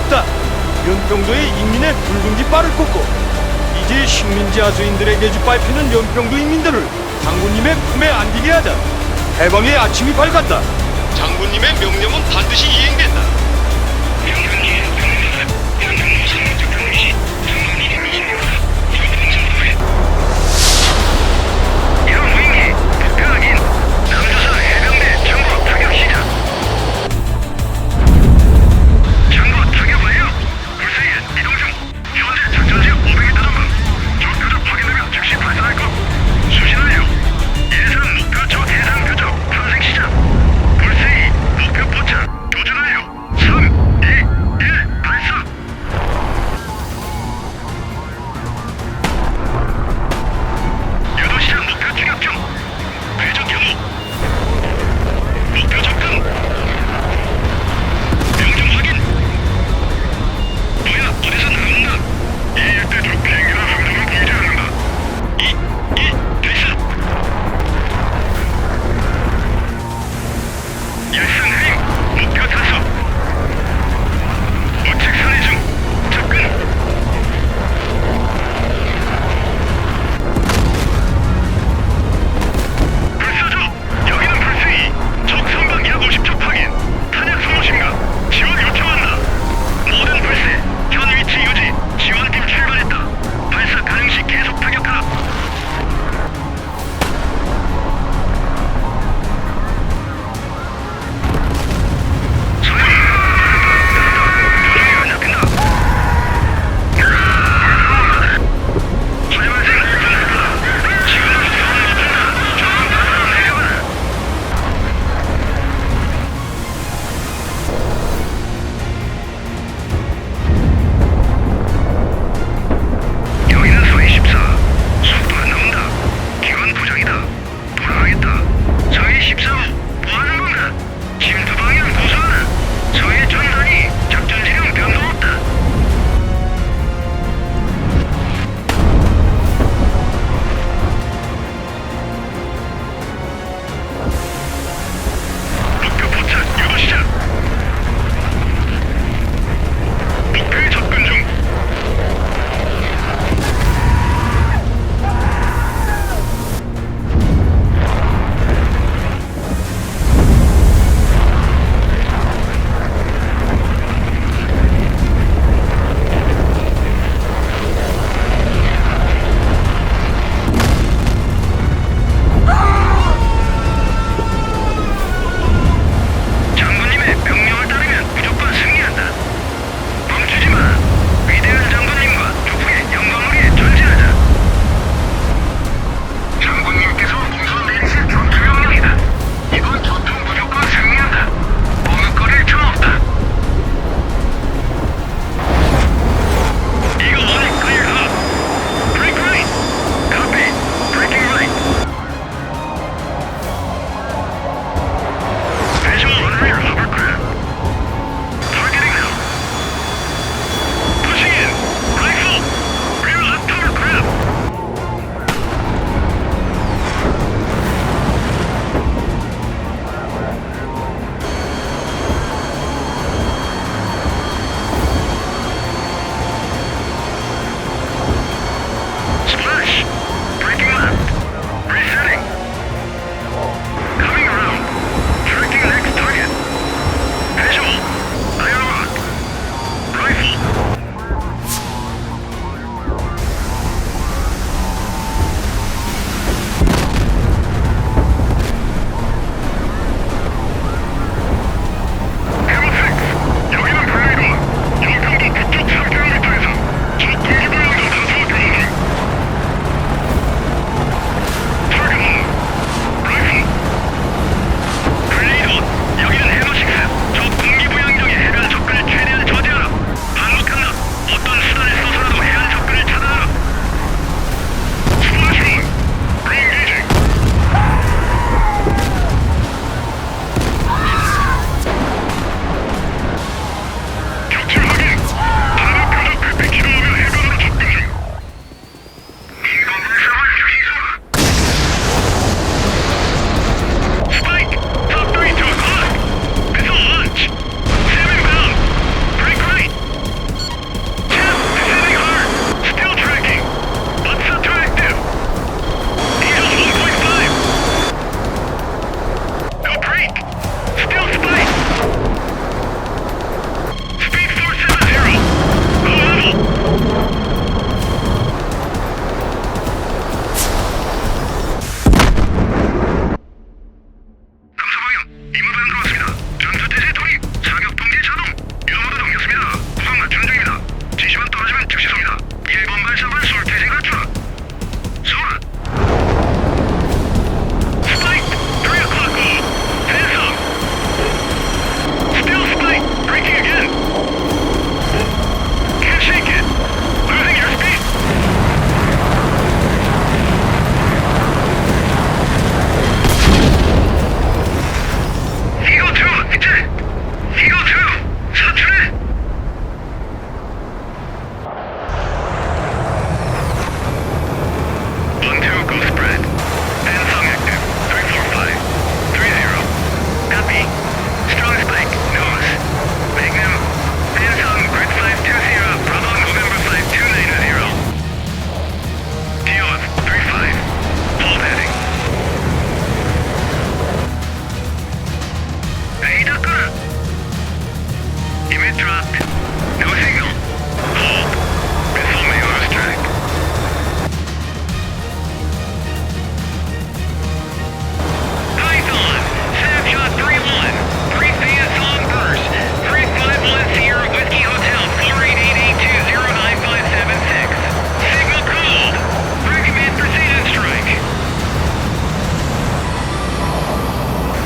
없다. 연평도의 인민의 붉은 깃발을 꽂고 이제 식민지 하수인들에게 짓밟히는 연평도 인민들을 장군님의 품에 안기게 하자. 해방의 아침이 밝았다. 장군님의 명령은 반드시 이행된다. Echo spread. Ansong active. 345. 30. Copy. Strong spike. Nose. Magnum. Ansong grid 520. Bravo November 5290. TOF 35. Hold heading. Hey, Dakura. Emit dropped. No signal. Hold. Missile may lose track. Python. Snapshot 3-1. Brief Ansong burst. 351 Sierra Whiskey Hotel. 488820956. Signal cooled. Recommend precision strike.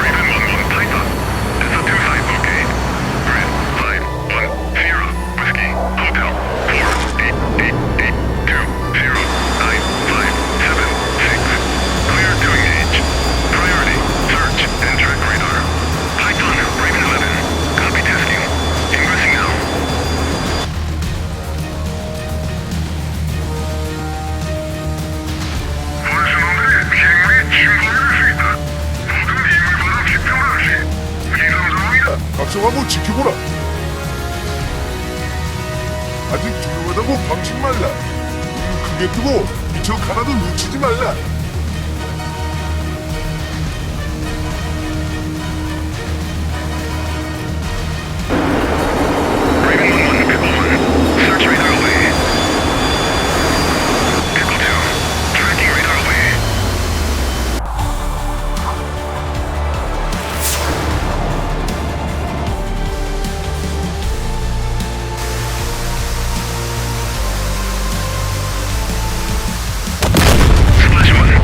Raven 1-1 Python. It's a 2-side locate. Grid 510 Whiskey Hotel 488820956. Clear to engage. Priority search and track radar. Python Raven 11. Copy tasking. Ingressing now. 원수놈들이 비행물에 침공을 할 수 있다. 모든 비행물보다 집중할 시. 비상 상황이다. 각성하고 지켜보라. 아직 조용하다고 방심 말라. 크게 뜨고 미처 하나도 놓치지 말라. Raven 1-1 Pickle 1. Search radar away. Pickle 2. Tracking radar away. Splash 1.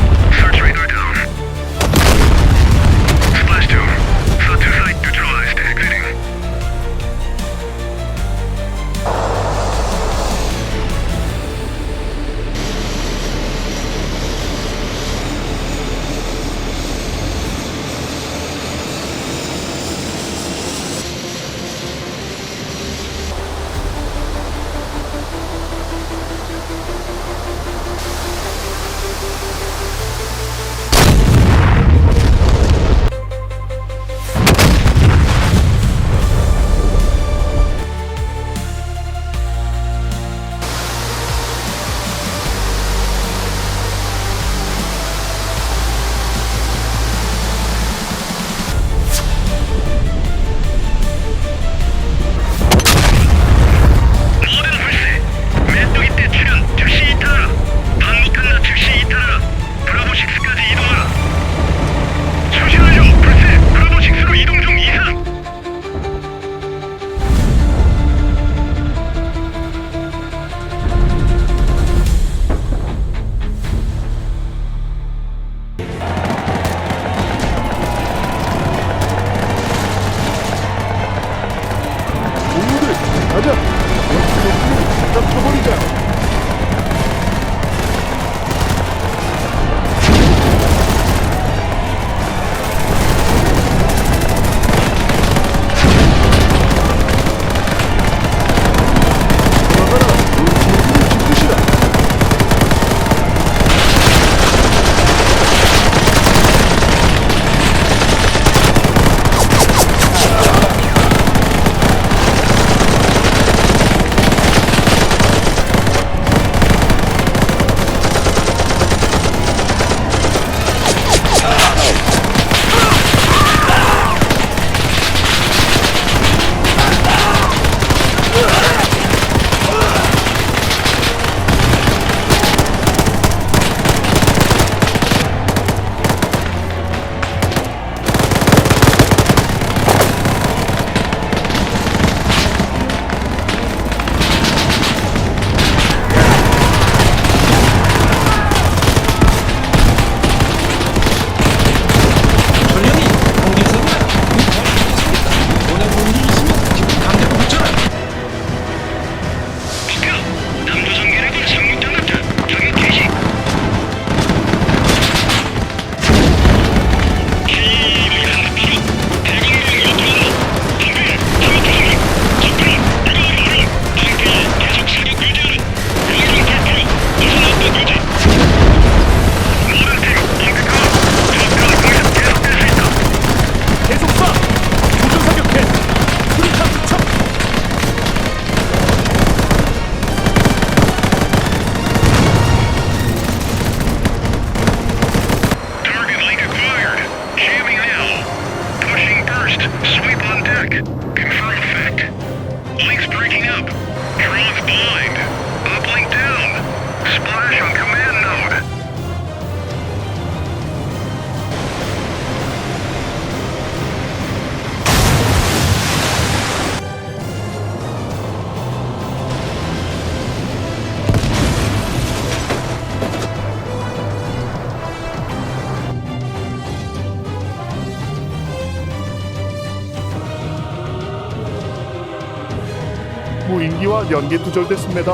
무인기와 연계 두절됐습니다.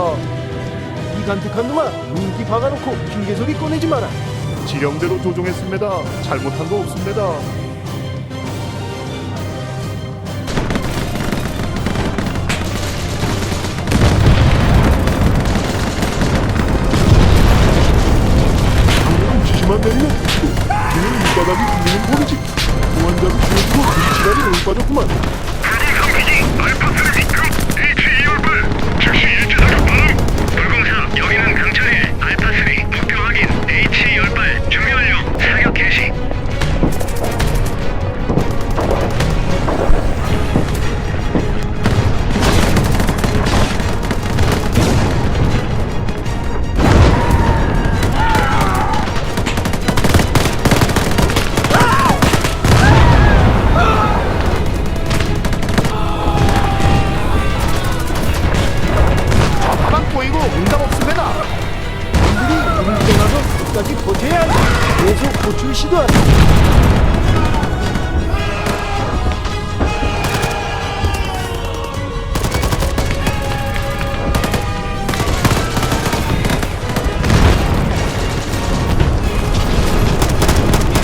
이 간특한 놈아, 무기 박아놓고 핑계소리 꺼내지 마라. 지령대로 조종했습니다. 잘못한 거 없습니다. 당연히 지시만 내리면 그는 밑바닥이 굴리는 모르지. 보안자도 주어지고 불치라는 올 빠졌구만. 대기 알파 3 그룹 H218 즉시 일제 사격 바람. 불공사 여기는 경찰이 알파 3 목표 확인. H218 준비 완료. 사격 개시. 바닥 보이고 응답 없습니다. 놈들이 우릴 떠나서 끝까지 버텨야 한다. 계속 호출 시도한다.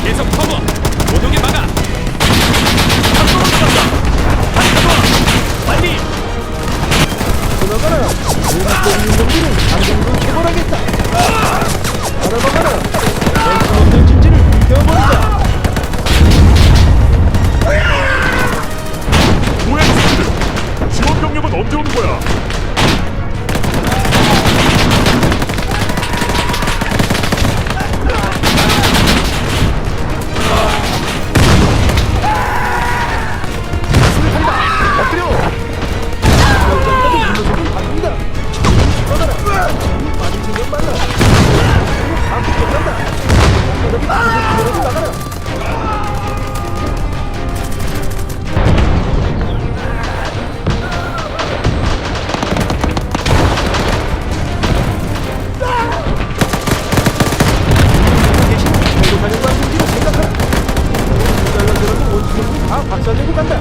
계속 커버. 모독에 막아. 빨리. 들어가라. 몸 있는 놈들은 당장으로 처벌하겠다. 알아봐가라. 넌 없는 진지를 불태워버린다. 뭐야 이 새끼들. 지원 병력은 언제 오는 거야? 엎드려! 여기까지 물러서는 바쁩니다. 들어가라. 빠진 생각 말라. 다 붙어간다. 바닥에 계속 나가라. 대신 공격하려고 한 건지를 생각하라. 잘라들어도 원수력으로 다 박살내고 간다.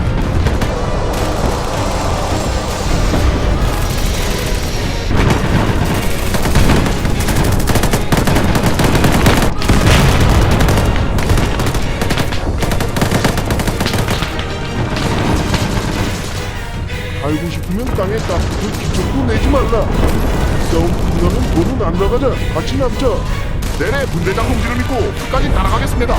알고 싶으면 땅에 따뜻한 기적도 내지 말라. 싸움 끝나면 돈은 안 나가자. 같이 남자. 내래 분대장 동지를 믿고 끝까지 따라가겠습니다.